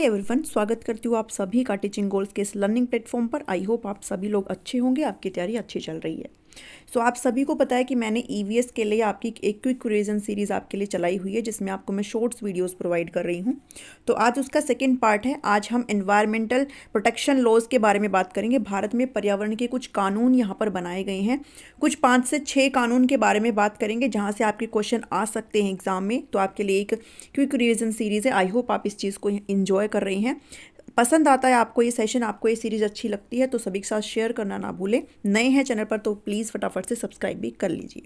Everyone, स्वागत करती हूँ आप सभी का टीचिंग गोल्स के इस लर्निंग प्लेटफॉर्म पर। आई होप आप सभी लोग अच्छे होंगे, आपकी तैयारी अच्छी चल रही है। सो आप सभी को पता है कि मैंने ईवीएस के लिए आपकी एक क्विक रिवीजन सीरीज़ आपके लिए चलाई हुई है, जिसमें आपको मैं शॉर्ट्स वीडियोस प्रोवाइड कर रही हूँ। तो आज उसका सेकंड पार्ट है। आज हम एनवायरमेंटल प्रोटेक्शन लॉज के बारे में बात करेंगे। भारत में पर्यावरण के कुछ कानून यहाँ पर बनाए गए हैं, कुछ 5 से 6 कानून के बारे में बात करेंगे, जहाँ से आपके क्वेश्चन आ सकते हैं एग्जाम में। तो आपके लिए एक क्विक रिवीजन सीरीज़ है। आई होप आप इस चीज़ को इंजॉय कर रही हैं, पसंद आता है आपको ये सेशन, आपको ये सीरीज़ अच्छी लगती है तो सभी के साथ शेयर करना ना भूलें। नए हैं चैनल पर तो प्लीज़ फटाफट से सब्सक्राइब भी कर लीजिए।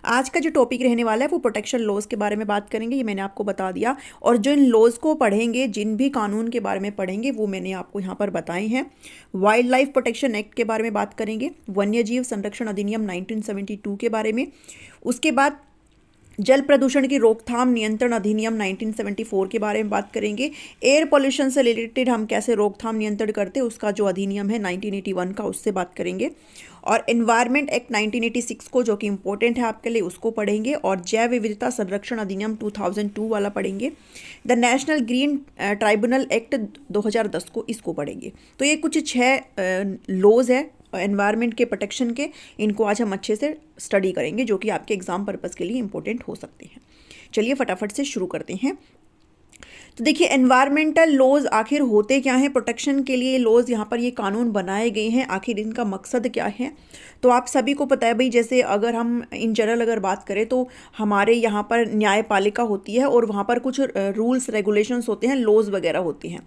आज का जो टॉपिक रहने वाला है वो प्रोटेक्शन लॉज के बारे में बात करेंगे, ये मैंने आपको बता दिया। और जो इन लॉज को पढ़ेंगे, जिन भी कानून के बारे में पढ़ेंगे, वो मैंने आपको यहाँ पर बताए हैं। वाइल्ड लाइफ प्रोटेक्शन एक्ट के बारे में बात करेंगे, वन्यजीव संरक्षण अधिनियम 1972 के बारे में, उसके बाद जल प्रदूषण की रोकथाम नियंत्रण अधिनियम 1974 के बारे में बात करेंगे। एयर पॉल्यूशन से रिलेटेड हम कैसे रोकथाम नियंत्रण करते हैं, उसका जो अधिनियम है 1981 का, उससे बात करेंगे। और एनवायरमेंट एक्ट 1986 को, जो कि इंपॉर्टेंट है आपके लिए, उसको पढ़ेंगे। और जैव विविधता संरक्षण अधिनियम 2002 वाला पढ़ेंगे। The national green tribunal act 2010 को, इसको पढ़ेंगे। तो ये कुछ 6 लॉज है एनवायरनमेंट के प्रोटेक्शन के, इनको आज हम अच्छे से स्टडी करेंगे, जो कि आपके एग्जाम पर्पस के लिए इंपॉर्टेंट हो सकते हैं। चलिए फटाफट से शुरू करते हैं। तो देखिए, एनवायरमेंटल लॉज आखिर होते क्या हैं प्रोटेक्शन के लिए। लॉज यहाँ पर ये कानून बनाए गए हैं, आखिर इनका मकसद क्या है। तो आप सभी को पता है भाई, जैसे अगर हम इन जनरल अगर बात करें तो हमारे यहाँ पर न्यायपालिका होती है और वहाँ पर कुछ रूल्स रेगुलेशंस होते हैं, लॉज वगैरह होती हैं।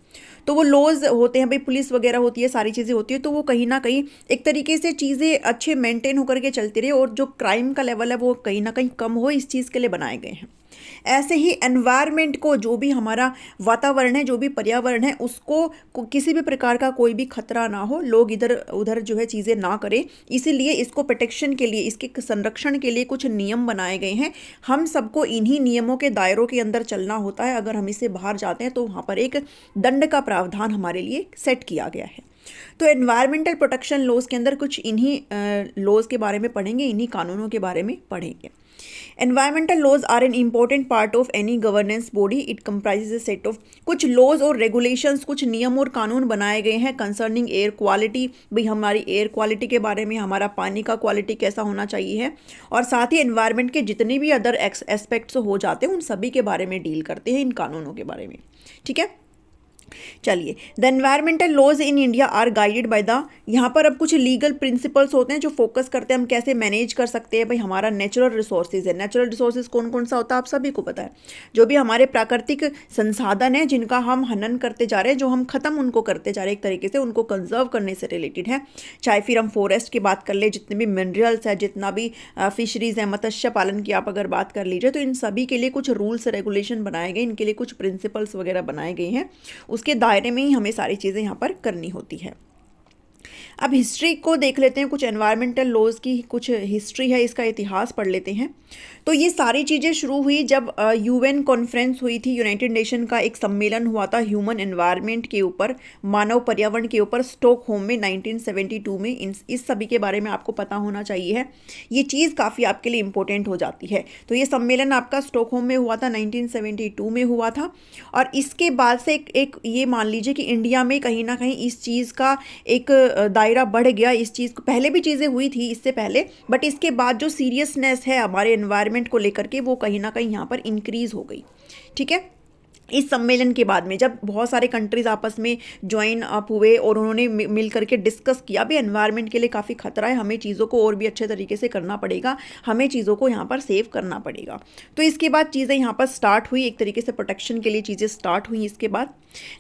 तो वो लॉज होते हैं भाई, पुलिस वगैरह होती है, सारी चीज़ें होती है। तो वो कहीं ना कहीं एक तरीके से चीज़ें अच्छे मेंटेन होकर के चलती रहे और जो क्राइम का लेवल है वो कहीं ना कहीं कम हो, इस चीज़ के लिए बनाए गए हैं। ऐसे ही एनवायरनमेंट को, जो भी हमारा वातावरण है, जो भी पर्यावरण है, उसको किसी भी प्रकार का कोई भी खतरा ना हो, लोग इधर उधर जो है चीज़ें ना करें, इसीलिए इसको प्रोटेक्शन के लिए, इसके संरक्षण के लिए कुछ नियम बनाए गए हैं। हम सबको इन्हीं नियमों के दायरों के अंदर चलना होता है। अगर हम इससे बाहर जाते हैं तो वहाँ पर एक दंड का प्रावधान हमारे लिए सेट किया गया है। तो एनवायरमेंटल प्रोटेक्शन लॉज के अंदर कुछ इन्हीं लॉज के बारे में पढ़ेंगे, इन्हीं कानूनों के बारे में पढ़ेंगे। Environmental laws are an important part of any governance body. It comprises a set of कुछ laws और regulations, कुछ नियम और कानून बनाए गए हैं concerning air quality। भाई हमारी एयर क्वालिटी के बारे में, हमारा पानी का क्वालिटी कैसा होना चाहिए है, और साथ ही एनवायरनमेंट के जितने भी अदर एस्पेक्ट्स हो जाते हैं उन सभी के बारे में डील करते हैं, इन कानूनों के बारे में। ठीक है, चलिए। The environmental laws in India are guided by the, यहाँ पर अब कुछ लीगल प्रिंसिपल्स होते हैं जो फोकस करते हैं हम कैसे मैनेज कर सकते हैं भाई हमारा नेचुरल रिसोर्सेज है। नेचुरल रिसोर्सेज कौन कौन सा होता है आप सभी को पता है, जो भी हमारे प्राकृतिक संसाधन है, जिनका हम हनन करते जा रहे हैं, जो हम खत्म उनको करते जा रहे हैं, एक तरीके से उनको कंजर्व करने से रिलेटेड है। चाहे फिर हम फॉरेस्ट की बात कर ले, जितने भी मिनरल्स है, जितना भी फिशरीज है, मत्स्य पालन की आप अगर बात कर लीजिए, तो इन सभी के लिए कुछ रूल्स रेगुलेशन बनाए गए, इनके लिए कुछ प्रिंसिपल्स वगैरह बनाए गए हैं। उसके दायरे में ही हमें सारी चीज़ें यहाँ पर करनी होती है। अब हिस्ट्री को देख लेते हैं, कुछ एनवायरमेंटल लॉज की कुछ हिस्ट्री है, इसका इतिहास पढ़ लेते हैं। तो ये सारी चीज़ें शुरू हुई जब यूएन कॉन्फ्रेंस हुई थी, यूनाइटेड नेशन का एक सम्मेलन हुआ था ह्यूमन एनवायरनमेंट के ऊपर, मानव पर्यावरण के ऊपर, स्टॉकहोम में 1972 में। इस सभी के बारे में आपको पता होना चाहिए है, ये चीज़ काफ़ी आपके लिए इंपॉर्टेंट हो जाती है। तो ये सम्मेलन आपका स्टॉकहोम में हुआ था, 1972 में हुआ था। और इसके बाद से एक ये मान लीजिए कि इंडिया में कहीं ना कहीं इस चीज़ का एक दायरा बढ़ गया। इस चीज़ को पहले भी चीज़ें हुई थी इससे पहले, बट इसके बाद जो सीरियसनेस है हमारे एनवायरनमेंट को लेकर के, वो कहीं ना कहीं यहाँ पर इंक्रीज हो गई। ठीक है, इस सम्मेलन के बाद में जब बहुत सारे कंट्रीज आपस में ज्वाइन अप हुए और उन्होंने मिल करके डिस्कस किया भी एनवायरनमेंट के लिए काफ़ी खतरा है, हमें चीज़ों को और भी अच्छे तरीके से करना पड़ेगा, हमें चीज़ों को यहाँ पर सेव करना पड़ेगा। तो इसके बाद चीज़ें यहाँ पर स्टार्ट हुई, एक तरीके से प्रोटेक्शन के लिए चीज़ें स्टार्ट हुई। इसके बाद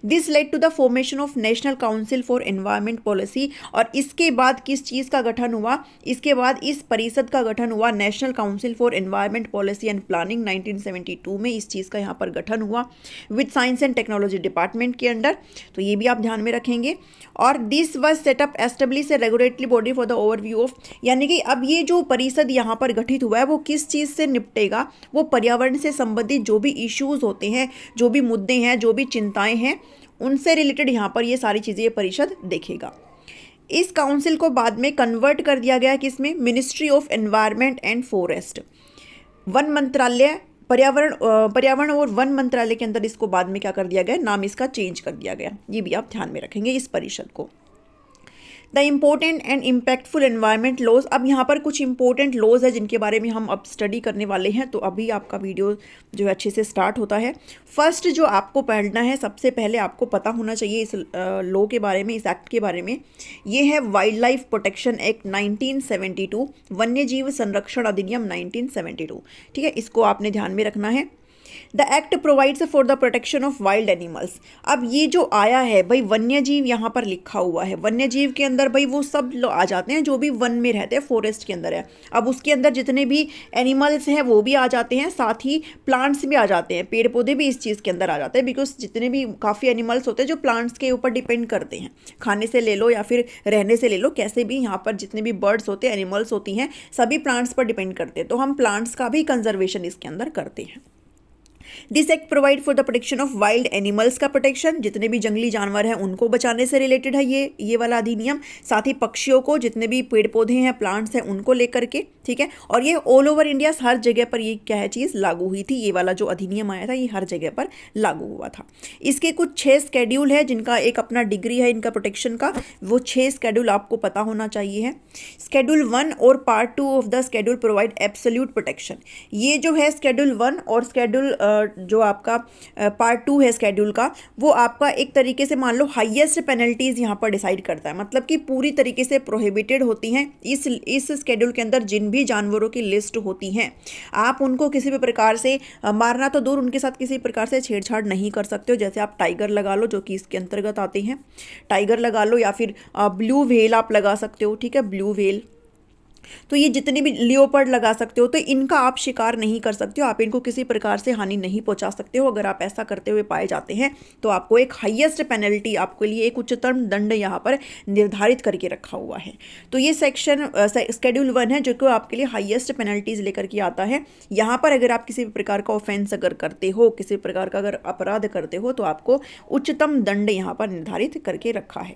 this led to the formation of National Council for Environment Policy. और इसके बाद किस चीज़ का गठन हुआ, इसके बाद इस परिषद का गठन हुआ, national Council for Environment policy and planning, 1972 में इस चीज़ का यहाँ पर गठन हुआ, with science and technology department के अंडर। तो ये भी आप ध्यान में रखेंगे। और this was setup establish A regulatory body for the overview of, यानी कि अब ये जो परिषद यहाँ पर गठित हुआ है वो किस चीज़ से निपटेगा, वो पर्यावरण से संबंधित जो भी इश्यूज होते हैं, जो भी मुद्दे हैं, जो भी चिंताएं हैं, उनसे रिलेटेड यहाँ पर ये सारी चीज़ें ये परिषद देखेगा। इस काउंसिल को बाद में कन्वर्ट कर दिया गया किसमें, ministry of environment and forest. One मंत्रालय पर्यावरण और वन मंत्रालय के अंदर इसको बाद में क्या कर दिया गया, नाम इसका चेंज कर दिया गया। ये भी आप ध्यान में रखेंगे इस परिषद को। The important and impactful environment laws, अब यहाँ पर कुछ इंपॉर्टेंट लॉज है जिनके बारे में हम अब स्टडी करने वाले हैं, तो अभी आपका वीडियो जो है अच्छे से स्टार्ट होता है। फर्स्ट जो आपको पढ़ना है, सबसे पहले आपको पता होना चाहिए इस लॉ के बारे में, इस एक्ट के बारे में, ये है वाइल्ड लाइफ प्रोटेक्शन एक्ट 1972, वन्य जीव संरक्षण अधिनियम 1972। ठीक है, इसको आपने ध्यान में रखना है। The act provides for the protection of wild animals, अब ये जो आया है भाई वन्य जीव यहाँ पर लिखा हुआ है, वन्य जीव के अंदर भाई वो सब लोग आ जाते हैं जो भी वन में रहते हैं, फॉरेस्ट के अंदर है। अब उसके अंदर जितने भी एनिमल्स हैं वो भी आ जाते हैं, साथ ही प्लांट्स भी आ जाते हैं, पेड़ पौधे भी इस चीज़ के अंदर आ जाते हैं, बिकॉज जितने भी काफ़ी एनिमल्स होते हैं जो प्लांट्स के ऊपर डिपेंड करते हैं, खाने से ले लो या फिर रहने से ले लो, कैसे भी यहाँ पर जितने भी बर्ड्स होते हैं, एनिमल्स होती हैं, सभी प्लांट्स पर डिपेंड करते हैं, तो हम प्लांट्स का भी कंजर्वेशन इसके अंदर करते हैं। This act provide for the protection of wild animals का प्रोटेक्शन, जितने भी जंगली जानवर हैं उनको बचाने से रिलेटेड है ये वाला अधिनियम, साथ ही पक्षियों को, जितने भी पेड़ पौधे हैं, प्लांट्स हैं, उनको लेकर के। ठीक है, और ये ऑल ओवर इंडिया हर जगह पर ये क्या है चीज़ लागू हुई थी, ये वाला जो अधिनियम आया था ये हर जगह पर लागू हुआ था। इसके कुछ 6 स्केड्यूल है जिनका एक अपना डिग्री है इनका प्रोटेक्शन का, वो 6 स्केड्यूल आपको पता होना चाहिए है। स्केड्यूल 1 और part 2 of the schedule provide absolute protection, ये जो है स्केड्यूल 1 और स्केड्यूल जो आपका पार्ट 2 है स्केड्यूल का, वो आपका एक तरीके से मान लो हाईएस्ट पेनल्टीज यहाँ पर डिसाइड करता है, मतलब कि पूरी तरीके से प्रोहिबिटेड होती हैं इस स्केड्यूल के अंदर जिन भी जानवरों की लिस्ट होती हैं, आप उनको किसी भी प्रकार से मारना तो दूर, उनके साथ किसी प्रकार से छेड़छाड़ नहीं कर सकते हो। जैसे आप टाइगर लगा लो जो कि इसके अंतर्गत आते हैं, टाइगर लगा लो, या फिर ब्लू व्हेल आप लगा सकते हो। ठीक है, ब्लू व्हेल, तो ये जितने भी लियोपर्ड लगा सकते हो, तो इनका आप शिकार नहीं कर सकते हो, आप इनको किसी प्रकार से हानि नहीं पहुंचा सकते हो। अगर आप ऐसा करते हुए पाए जाते हैं तो आपको एक हाईएस्ट पेनल्टी, आपके लिए एक उच्चतम दंड यहाँ पर निर्धारित करके रखा हुआ है। तो ये सेक्शन स्केड्यूल 1 है जो कि आपके लिए हाईएस्ट पेनल्टीज लेकर के आता है। यहाँ पर अगर आप किसी भी प्रकार का ऑफेंस अगर करते हो, किसी प्रकार का अगर अपराध करते हो, तो आपको उच्चतम दंड यहाँ पर निर्धारित करके रखा है।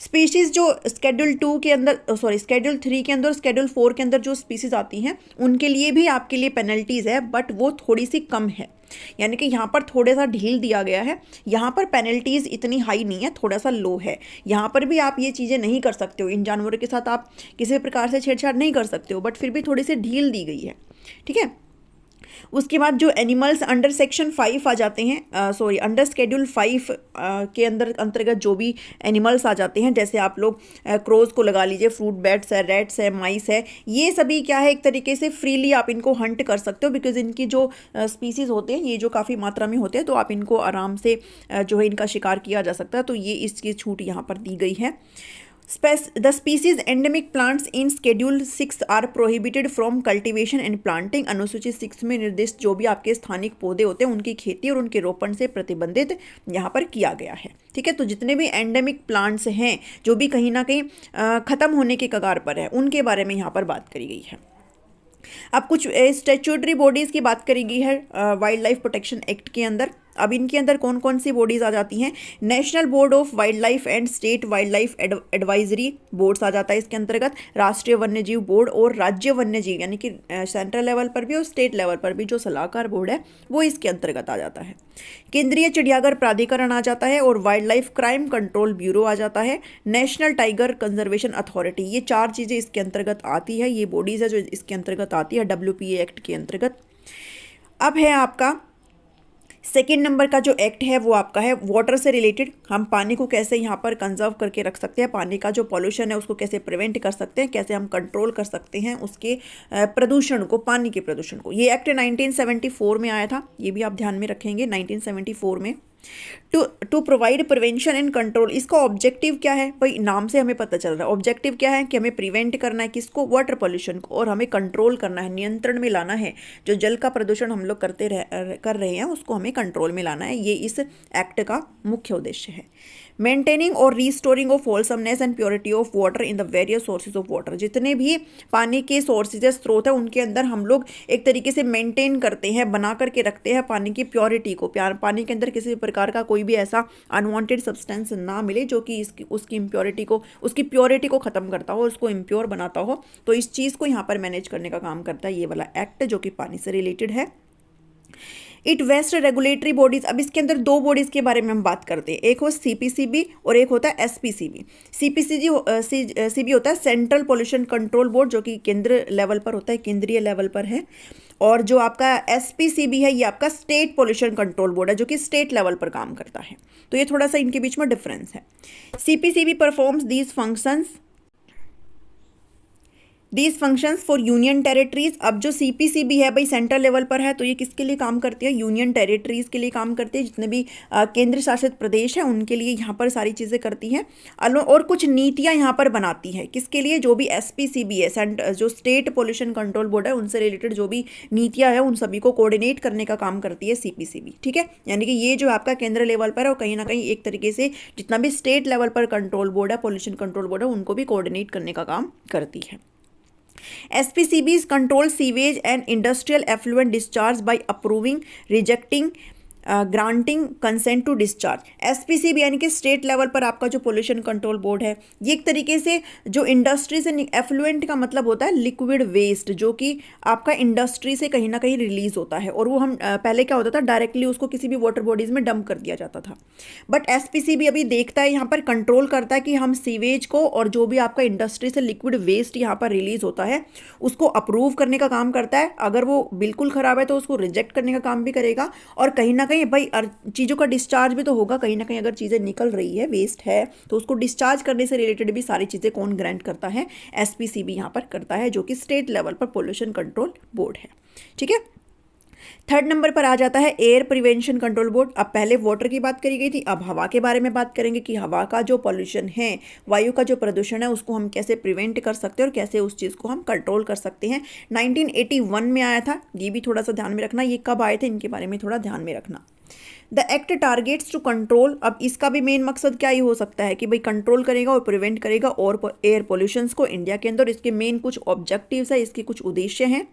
स्पीशीज जो स्केड्यूल 2 के अंदर, स्केड्यूल 3 के अंदर, स्केड्यूल 4 के अंदर जो स्पीशीज आती हैं उनके लिए भी आपके लिए पेनल्टीज है, बट वो थोड़ी सी कम है, यानी कि यहाँ पर थोड़ा सा ढील दिया गया है। यहाँ पर पेनल्टीज इतनी हाई नहीं है, थोड़ा सा लो है। यहाँ पर भी आप ये चीज़ें नहीं कर सकते हो, इन जानवरों के साथ आप किसी प्रकार से छेड़छाड़ नहीं कर सकते हो, बट फिर भी थोड़ी सी ढील दी गई है। ठीक है, उसके बाद जो एनिमल्स अंडर सेक्शन 5 आ जाते हैं, अंडर स्केड्यूल 5 के अंतर्गत जो भी एनिमल्स आ जाते हैं, जैसे आप लोग क्रोज को लगा लीजिए, फ्रूट बैट्स है, रैट्स है, माइस है, ये सभी क्या है एक तरीके से फ्रीली आप इनको हंट कर सकते हो, बिकॉज इनकी जो स्पीसीज होते हैं ये जो काफ़ी मात्रा में होते हैं, तो आप इनको आराम से जो है इनका शिकार किया जा सकता है, तो ये इसकी छूट यहाँ पर दी गई है। The species endemic plants in Schedule 6 are prohibited from cultivation and planting। अनुसूची 6 में निर्दिष्ट जो भी आपके स्थानिक पौधे होते हैं उनकी खेती और उनके रोपण से प्रतिबंधित यहाँ पर किया गया है। ठीक है, तो जितने भी एंडेमिक प्लांट्स हैं जो भी कहीं ना कहीं ख़त्म होने के कगार पर है, उनके बारे में यहाँ पर बात करी गई है। अब कुछ स्टैट्यूटरी बॉडीज़ की बात करी गई है वाइल्ड लाइफ प्रोटेक्शन एक्ट के अंदर। अब इनके अंदर कौन कौन सी बॉडीज़ आ जाती हैं, national board of wildlife and state wildlife advisory boards आ जाता है इसके अंतर्गत, राष्ट्रीय वन्यजीव बोर्ड और राज्य वन्यजीव यानी कि सेंट्रल लेवल पर भी और स्टेट लेवल पर भी जो सलाहकार बोर्ड है वो इसके अंतर्गत आ जाता है। केंद्रीय चिड़ियाघर प्राधिकरण आ जाता है और wildlife crime control bureau आ जाता है, नेशनल टाइगर कंजर्वेशन अथॉरिटी, ये 4 चीज़ें इसके अंतर्गत आती है, ये बॉडीज़ है जो इसके अंतर्गत आती है WPA एक्ट के अंतर्गत। अब है आपका सेकेंड नंबर का जो एक्ट है वो आपका है वाटर से रिलेटेड, हम पानी को कैसे यहाँ पर कंजर्व करके रख सकते हैं, पानी का जो पॉल्यूशन है उसको कैसे प्रिवेंट कर सकते हैं, कैसे हम कंट्रोल कर सकते हैं उसके प्रदूषण को, पानी के प्रदूषण को। ये एक्ट 1974 में आया था, ये भी आप ध्यान में रखेंगे 1974 में। To provide prevention and control, इसका ऑब्जेक्टिव क्या है भाई, नाम से हमें पता चल रहा है ऑब्जेक्टिव क्या है कि हमें प्रिवेंट करना है किसको, वाटर पॉल्यूशन को, और हमें कंट्रोल करना है, नियंत्रण में लाना है। जो जल का प्रदूषण हम लोग कर रहे हैं उसको हमें कंट्रोल में लाना है, ये इस एक्ट का मुख्य उद्देश्य है। मेंटेनिंग और restoring of wholesomeness and purity of water in the various sources of water, जितने भी पानी के सोर्सेज स्रोत है उनके अंदर हम लोग एक तरीके से मेंटेन करते हैं, बना करके रखते हैं पानी की प्योरिटी को, पानी के अंदर किसी प्रकार का कोई भी ऐसा अनवांटेड सब्सटेंस ना मिले जो कि उसकी प्योरिटी को ख़त्म करता हो, उसको इम्प्योर बनाता हो, तो इस चीज़ को यहाँ पर मैनेज करने का काम करता है ये वाला एक्ट जो कि पानी से रिलेटेड है। It vest regulatory bodies. अब इसके अंदर दो बॉडीज के बारे में हम बात करते हैं, एक हो सीपीसीबी और एक होता है एसपीसीबी। सीपीसीबी होता है सेंट्रल पोल्यूशन कंट्रोल बोर्ड, जो कि केंद्र लेवल पर होता है, केंद्रीय लेवल पर है। और जो आपका एसपीसीबी है ये आपका स्टेट पोल्यूशन कंट्रोल बोर्ड है, जो कि स्टेट लेवल पर काम करता है। तो ये थोड़ा सा इनके बीच में डिफरेंस है। CPCB performs these functions for union territories. अब जो सीपीसीबी है भाई सेंट्रल लेवल पर है, तो ये किसके लिए काम करती है? यूनियन टेरिटरीज के लिए काम करती है, जितने भी केंद्र शासित प्रदेश हैं उनके लिए यहाँ पर सारी चीज़ें करती हैं। और कुछ नीतियाँ यहाँ पर बनाती है, किसके लिए? जो भी एसपीसीबी है, जो स्टेट पोल्यूशन कंट्रोल बोर्ड है, उनसे रिलेटेड जो भी नीतियाँ हैं उन सभी को कोऑर्डिनेट करने का काम करती है सीपीसीबी। ठीक है, यानी कि ये जो आपका केंद्र लेवल पर है, और कहीं ना कहीं एक तरीके से जितना भी स्टेट लेवल पर कंट्रोल बोर्ड है, पोल्यूशन कंट्रोल बोर्ड है, उनको भी कोऑर्डिनेट करने का काम करती है। SPCBs control sewage and industrial effluent discharge by approving, rejecting, granting consent to discharge. SPCB यानी कि स्टेट लेवल पर आपका जो पोल्यूशन कंट्रोल बोर्ड है, ये एक तरीके से जो इंडस्ट्री से एफ्लुएंट का मतलब होता है लिक्विड वेस्ट, जो कि आपका इंडस्ट्री से कहीं ना कहीं रिलीज होता है, और वो हम पहले क्या होता था डायरेक्टली उसको किसी भी वाटर बॉडीज में डंप कर दिया जाता था। बट एसपीसीबी अभी देखता है, यहाँ पर कंट्रोल करता है कि हम सीवेज को और जो भी आपका इंडस्ट्री से लिक्विड वेस्ट यहाँ पर रिलीज होता है उसको अप्रूव करने का काम करता है। अगर वो बिल्कुल खराब है तो उसको रिजेक्ट करने का काम भी करेगा, और कहीं ना कहीं भाई चीज़ों का डिस्चार्ज भी तो होगा। कहीं ना कहीं अगर चीज़ें निकल रही है, वेस्ट है, तो उसको डिस्चार्ज करने से रिलेटेड भी सारी चीज़ें कौन ग्रांट करता है? एसपीसीबी यहाँ पर करता है, जो कि स्टेट लेवल पर पोल्यूशन कंट्रोल बोर्ड है। ठीक है, थर्ड नंबर पर आ जाता है एयर प्रिवेंशन कंट्रोल बोर्ड। अब पहले वाटर की बात करी गई थी, अब हवा के बारे में बात करेंगे कि हवा का जो पॉल्यूशन है, वायु का जो प्रदूषण है, उसको हम कैसे प्रिवेंट कर सकते हैं और कैसे उस चीज़ को हम कंट्रोल कर सकते हैं। 1981 में आया था, ये भी थोड़ा सा ध्यान में रखना। ये कब आए थे इनके बारे में थोड़ा ध्यान में रखना। The act targets to control. अब इसका भी मेन मकसद क्या ही हो सकता है कि भाई कंट्रोल करेगा और प्रिवेंट करेगा और एयर पोल्यूशंस को इंडिया के अंदर। इसके मेन कुछ ऑब्जेक्टिव्स है, इसके कुछ उद्देश्य हैं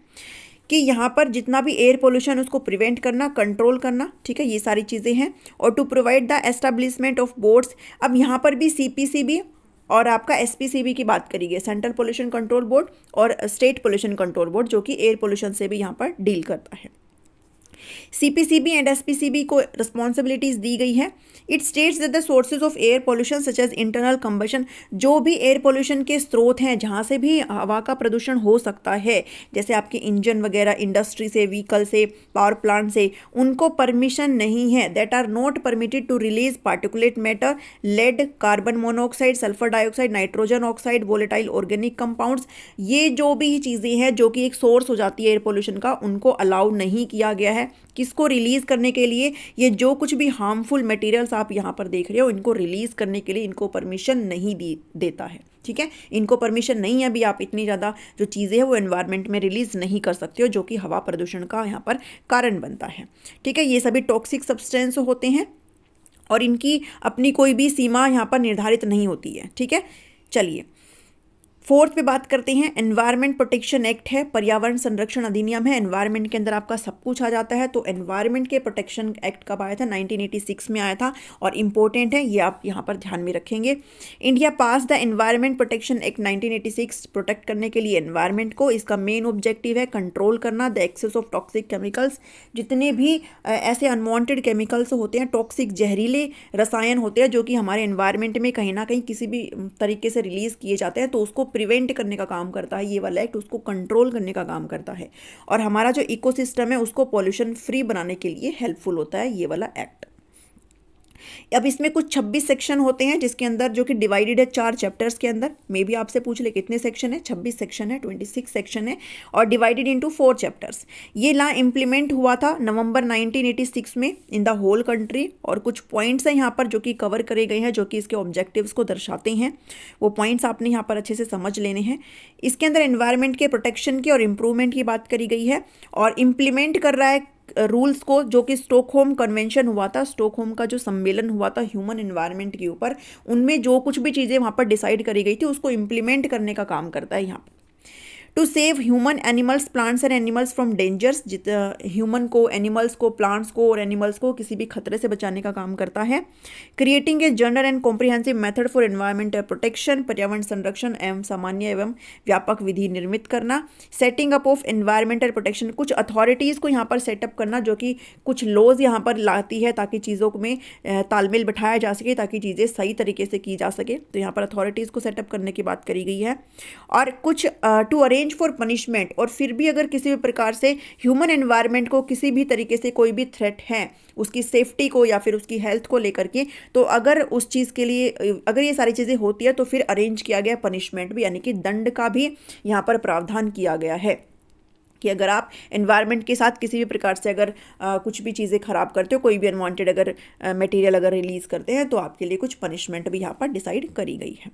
कि यहाँ पर जितना भी एयर पोल्यूशन उसको प्रिवेंट करना, कंट्रोल करना। ठीक है, ये सारी चीज़ें हैं। और to provide the establishment of boards. अब यहाँ पर भी सीपीसीबी और आपका एसपीसीबी की बात करी गई, सेंट्रल पोल्यूशन कंट्रोल बोर्ड और स्टेट पोल्यूशन कंट्रोल बोर्ड, जो कि एयर पोल्यूशन से भी यहाँ पर डील करता है। सीपीसीबी एंड एसपीसीबी को रिस्पॉन्सिबिलिटीज दी गई है। It states that the sources of air pollution such as internal combustion. जो भी एयर पोल्यूशन के स्रोत हैं, जहाँ से भी हवा का प्रदूषण हो सकता है, जैसे आपके इंजन वगैरह, इंडस्ट्री से, व्हीकल से, पावर प्लांट से, उनको परमिशन नहीं है। That are not permitted to release particulate matter, lead, carbon monoxide, sulphur dioxide, nitrogen oxide, volatile organic compounds. ये जो भी चीज़ें हैं जो कि एक सोर्स हो जाती है एयर पोल्यूशन का, उनको अलाउ नहीं किया गया है। किसको रिलीज करने के लिए? ये जो कुछ भी हार्मफुल मटेरियल्स आप यहाँ पर देख रहे हो, इनको रिलीज करने के लिए इनको परमिशन नहीं देता है। ठीक है, इनको परमिशन नहीं है। अभी आप इतनी ज़्यादा जो चीज़ें हैं वो एनवायरनमेंट में रिलीज नहीं कर सकते हो, जो कि हवा प्रदूषण का यहाँ पर कारण बनता है। ठीक है, ये सभी टॉक्सिक सब्सटेंस होते हैं और इनकी अपनी कोई भी सीमा यहाँ पर निर्धारित नहीं होती है। ठीक है, चलिए फोर्थ पे बात करते हैं। एनवायरनमेंट प्रोटेक्शन एक्ट है, पर्यावरण संरक्षण अधिनियम है। एनवायरनमेंट के अंदर आपका सब कुछ आ जाता है। तो एनवायरनमेंट के प्रोटेक्शन एक्ट कब आया था? 1986 में आया था, और इम्पोर्टेंट है, ये आप यहाँ पर ध्यान में रखेंगे। India pass the environment protection act 1986 protect करने के लिए एनवायरनमेंट को। इसका मेन ऑब्जेक्टिव है कंट्रोल करना the excess of toxic chemicals. जितने भी ऐसे अनवांटेड केमिकल्स होते हैं, टॉक्सिक जहरीले रसायन होते हैं, जो कि हमारे एनवायरनमेंट में कहीं ना कहीं किसी भी तरीके से रिलीज किए जाते हैं, तो उसको प्रिवेंट करने का काम करता है ये वाला एक्ट, उसको कंट्रोल करने का काम करता है। और हमारा जो इकोसिस्टम है उसको पॉल्यूशन फ्री बनाने के लिए हेल्पफुल होता है ये वाला एक्ट। अब इसमें कुछ 26 सेक्शन होते हैं, जिसके अंदर जो कि डिवाइडेड है 4 चैप्टर्स के अंदर। मे भी आपसे पूछ ले कितने सेक्शन है? 26 सेक्शन है, 26 सेक्शन है, और डिवाइडेड इनटू 4 चैप्टर्स। ये लॉ इम्प्लीमेंट हुआ था नवंबर 1986 में इन द होल कंट्री। और कुछ पॉइंट्स हैं यहाँ पर जो कि कवर करे गए हैं, जो कि इसके ऑब्जेक्टिव्स को दर्शाते हैं। वो पॉइंट्स आपने यहाँ पर अच्छे से समझ लेने हैं। इसके अंदर एनवायरनमेंट के प्रोटेक्शन की और इम्प्रूवमेंट की बात करी गई है, और इम्प्लीमेंट कर रहा है रूल्स को, जो कि स्टॉकहोम कन्वेंशन हुआ था, स्टॉकहोम का जो सम्मेलन हुआ था ह्यूमन एनवायरनमेंट के ऊपर, उनमें जो कुछ भी चीज़ें वहाँ पर डिसाइड करी गई थी उसको इम्प्लीमेंट करने का काम करता है यहाँ पर। To save human, animals, plants and animals from dangers, human को, एनिमल्स को, प्लांट्स को और एनिमल्स को किसी भी खतरे से बचाने का काम करता है। Creating a general and comprehensive method for environmental protection, पर्यावरण संरक्षण एवं सामान्य एवं व्यापक विधि निर्मित करना। Setting up of environmental protection, कुछ अथॉरिटीज़ को यहाँ पर सेटअप करना जो कि कुछ लॉज यहाँ पर लाती है ताकि चीज़ों में तालमेल बिठाया जा सके, ताकि चीज़ें सही तरीके से की जा सके। तो यहाँ पर अथॉरिटीज़ को सेटअप करने की बात करी गई है। और कुछ टू अरेंज फॉर पनिशमेंट, और फिर भी अगर किसी भी प्रकार से ह्यूमन एनवायरनमेंट को किसी भी तरीके से कोई भी थ्रेट है उसकी सेफ्टी को या फिर उसकी हेल्थ को लेकर के, तो अगर उस चीज़ के लिए अगर ये सारी चीज़ें होती है तो फिर अरेंज किया गया पनिशमेंट भी, यानी कि दंड का भी यहाँ पर प्रावधान किया गया है कि अगर आप एनवायरनमेंट के साथ किसी भी प्रकार से अगर कुछ भी चीज़ें ख़राब करते हो, कोई भी अनवांटेड अगर मटेरियल अगर रिलीज़ करते हैं, तो आपके लिए कुछ पनिशमेंट भी यहाँ पर डिसाइड करी गई है।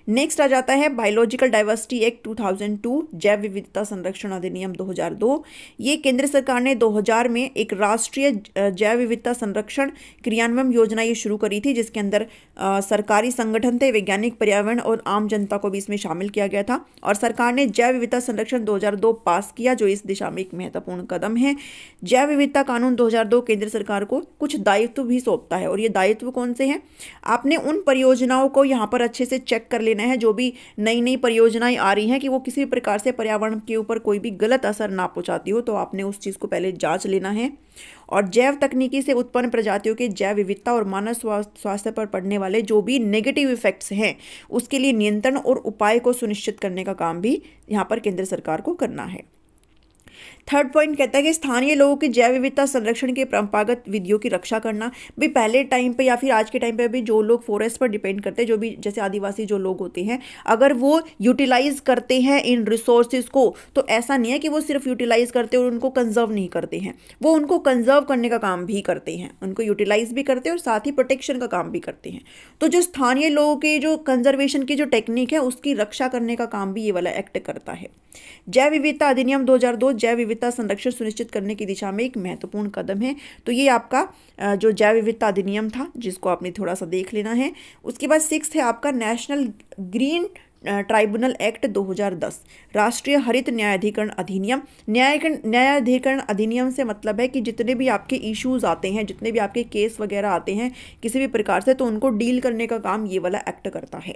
नेक्स्ट आ जाता है बायोलॉजिकल डाइवर्सिटी एक्ट 2002, जैव विविधता संरक्षण अधिनियम 2002। ये केंद्र सरकार ने 2000 में एक राष्ट्रीय जैव विविधता संरक्षण क्रियान्वयन योजना ये शुरू करी थी, जिसके अंदर सरकारी संगठन थे, वैज्ञानिक, पर्यावरण और आम जनता को भी इसमें शामिल किया गया था। और सरकार ने जैव विविधता संरक्षण 2002 पास किया, जो इस दिशा में एक महत्वपूर्ण कदम है। जैव विविधता कानून 2002 केंद्र सरकार को कुछ दायित्व भी सौंपता है, और ये दायित्व कौन से हैं? आपने उन परियोजनाओं को यहाँ पर अच्छे से चेक कर लेना है, जो भी नई नई परियोजनाएं आ रही हैं कि वो किसी भी प्रकार से पर्यावरण के ऊपर कोई भी गलत असर ना पहुंचाती हो, तो आपने उस चीज़ को पहले जांच लेना है। और जैव तकनीकी से उत्पन्न प्रजातियों के जैव विविधता और मानव स्वास्थ्य पर पड़ने वाले जो भी नेगेटिव इफेक्ट्स हैं, उसके लिए नियंत्रण और उपाय को सुनिश्चित करने का काम भी यहाँ पर केंद्र सरकार को करना है। थर्ड पॉइंट कहता है कि स्थानीय लोगों की जैव विविधता संरक्षण के परंपरागत विधियों की रक्षा करना। भी पहले टाइम पे या फिर आज के टाइम पे भी जो लोग फॉरेस्ट पर डिपेंड करते हैं, जो भी जैसे आदिवासी जो लोग होते हैं, अगर वो यूटिलाइज करते हैं इन रिसोर्सेज को, तो ऐसा नहीं है कि वो सिर्फ यूटिलाइज करते हैं और उनको कंजर्व नहीं करते हैं, वो उनको कंजर्व करने का काम भी करते हैं, उनको यूटिलाइज भी करते हैं और साथ ही प्रोटेक्शन का काम भी करते हैं। तो जो स्थानीय लोगों के जो कंजर्वेशन की जो टेक्निक है, उसकी रक्षा करने का काम भी ये वाला एक्ट करता है। जैव विविधता अधिनियम 2002 जैव विविधता संरक्षण सुनिश्चित करने की दिशा में एक महत्वपूर्ण कदम है। तो ये आपका जो जैव विविधता अधिनियम था, जिसको आपने थोड़ा सा देख लेना है। उसके बाद 6 है आपका नेशनल ग्रीन ट्राइब्यूनल एक्ट 2010, राष्ट्रीय हरित न्यायाधिकरण अधिनियम। न्यायाधिकरण अधिनियम से मतलब है कि जितने भी आपके इश्यूज आते हैं, जितने भी आपके केस वगैरह आते हैं किसी भी प्रकार से, तो उनको डील करने का काम ये वाला एक्ट करता है।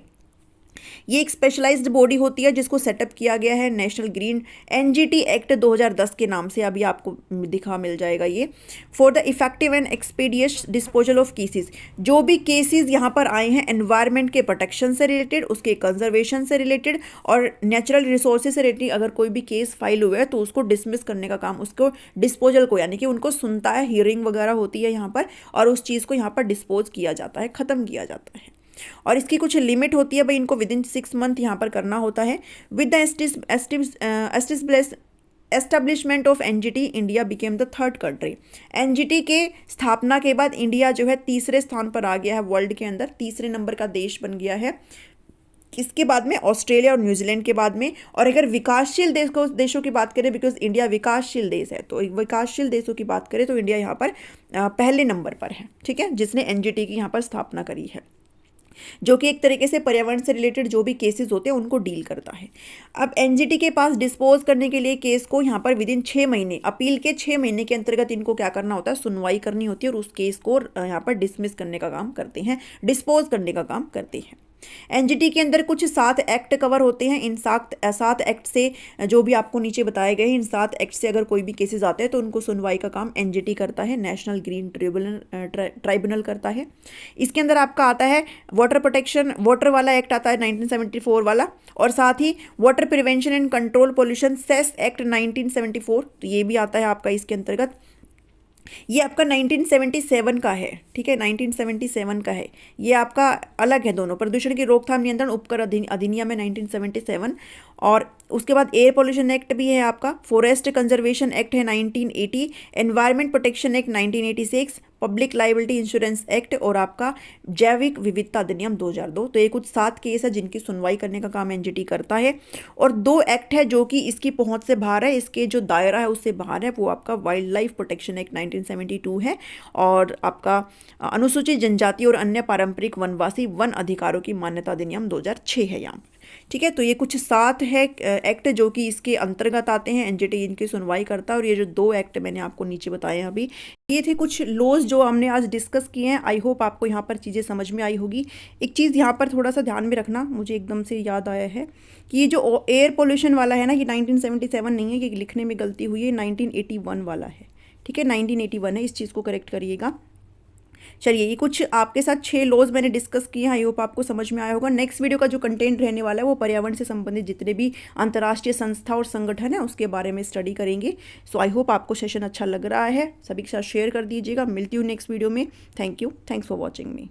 ये एक स्पेशलाइज्ड बॉडी होती है जिसको सेटअप किया गया है नेशनल ग्रीन एनजीटी एक्ट 2010 के नाम से, अभी आपको दिखा मिल जाएगा ये। For the effective and expeditious disposal of cases, जो भी केसेस यहाँ पर आए हैं एनवायरनमेंट के प्रोटेक्शन से रिलेटेड, उसके कंजर्वेशन से रिलेटेड और नेचुरल रिसोर्सेज से रिलेटेड, अगर कोई भी केस फाइल हुआ है तो उसको डिसमिस करने का काम, उसको डिस्पोजल को, यानी कि उनको सुनता है, हियरिंग वगैरह होती है यहाँ पर, और उस चीज़ को यहाँ पर डिस्पोज किया जाता है, ख़त्म किया जाता है। और इसकी कुछ लिमिट होती है भाई, इनको विद इन 6 मंथ यहाँ पर करना होता है। With the establishment of NGT India became the third country. NGT के स्थापना के बाद इंडिया जो है तीसरे स्थान पर आ गया है, वर्ल्ड के अंदर तीसरे नंबर का देश बन गया है। इसके बाद में ऑस्ट्रेलिया और न्यूजीलैंड के बाद में। और अगर विकासशील देशों की बात करें, बिकॉज इंडिया विकासशील देश है, तो विकासशील देशों की बात करें तो इंडिया यहाँ पर पहले नंबर पर है, ठीक है, जिसने एनजीटी की यहाँ पर स्थापना करी है, जो कि एक तरीके से पर्यावरण से रिलेटेड जो भी केसेस होते हैं उनको डील करता है। अब एनजीटी के पास डिस्पोज करने के लिए केस को यहाँ पर विद इन 6 महीने, अपील के 6 महीने के अंतर्गत इनको क्या करना होता है, सुनवाई करनी होती है और उस केस को यहाँ पर डिसमिस करने का काम करते हैं, डिस्पोज करने का काम करते हैं। एनजीटी के अंदर कुछ 7 एक्ट कवर होते हैं। इन 7 एक्ट से जो भी आपको नीचे बताए गए हैं, इन 7 एक्ट से अगर कोई भी केसेस आते हैं तो उनको सुनवाई का काम एनजीटी करता है, नेशनल ग्रीन ट्राइब्यूनल करता है। इसके अंदर आपका आता है वाटर वाला एक्ट आता है 1974 वाला, और साथ ही water prevention and control pollution cess act 1974, तो ये भी आता है आपका इसके अंतर्गत। ये आपका 1977 का है, ठीक है, 1977 का है, ये आपका अलग है दोनों। प्रदूषण की रोकथाम नियंत्रण उपकर अधिनियम है 1977। और उसके बाद एयर पोल्यूशन एक्ट भी है आपका, फॉरेस्ट कंजर्वेशन एक्ट है 1980, environment protection act 1986, public liability insurance act और आपका जैविक विविधता अधिनियम 2002। तो ये कुछ 7 केस है जिनकी सुनवाई करने का काम एनजीटी करता है। और 2 एक्ट है जो कि इसकी पहुंच से बाहर है, इसके जो दायरा है उससे बाहर है, वो आपका वाइल्ड लाइफ प्रोटेक्शन एक्ट 1972 है, और आपका अनुसूचित जनजाति और अन्य पारंपरिक वनवासी वन अधिकारों की मान्यता अधिनियम 2006 है यहाँ। ठीक है। तो ये कुछ 7 है एक्ट जो कि इसके अंतर्गत आते हैं, एनजीटी इनकी सुनवाई करता है। और ये जो 2 एक्ट मैंने आपको नीचे बताए हैं अभी, ये थे कुछ लॉज जो हमने आज डिस्कस किए हैं। आई होप आपको यहाँ पर चीज़ें समझ में आई होगी। एक चीज़ यहाँ पर थोड़ा सा ध्यान में रखना, मुझे एकदम से याद आया है कि ये जो एयर पोल्यूशन वाला है ना, ये 1977 नहीं है, ये लिखने में गलती हुई है, 1981 वाला है। ठीक है, 1981 है, इस चीज़ को करेक्ट करिएगा। चलिए, ये कुछ आपके साथ 6 लॉज मैंने डिस्कस किए हैं, आई होप आपको समझ में आया होगा। नेक्स्ट वीडियो का जो कंटेंट रहने वाला है वो पर्यावरण से संबंधित जितने भी अंतर्राष्ट्रीय संस्था और संगठन है उसके बारे में स्टडी करेंगे। सो आई होप आपको सेशन अच्छा लग रहा है, सभी के साथ शेयर कर दीजिएगा। मिलती हूँ नेक्स्ट वीडियो में। Thank you, thanks for watching me.